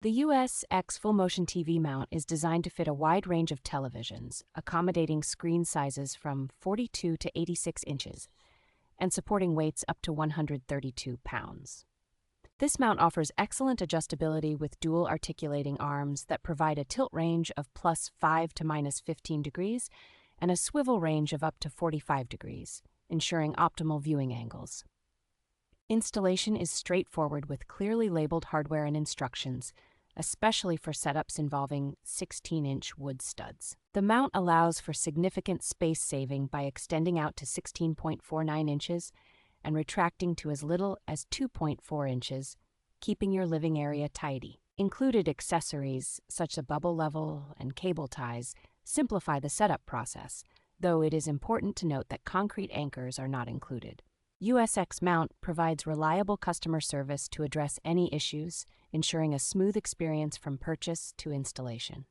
The USX Full Motion TV mount is designed to fit a wide range of televisions, accommodating screen sizes from 42 to 86 inches and supporting weights up to 132 pounds. This mount offers excellent adjustability with dual articulating arms that provide a tilt range of +5 to -15 degrees and a swivel range of up to 45 degrees, ensuring optimal viewing angles. Installation is straightforward with clearly labeled hardware and instructions, especially for setups involving 16-inch wood studs. The mount allows for significant space saving by extending out to 16.49 inches and retracting to as little as 2.4 inches, keeping your living area tidy. Included accessories, such as bubble level and cable ties, simplify the setup process, though it is important to note that concrete anchors are not included. USX Mount provides reliable customer service to address any issues, ensuring a smooth experience from purchase to installation.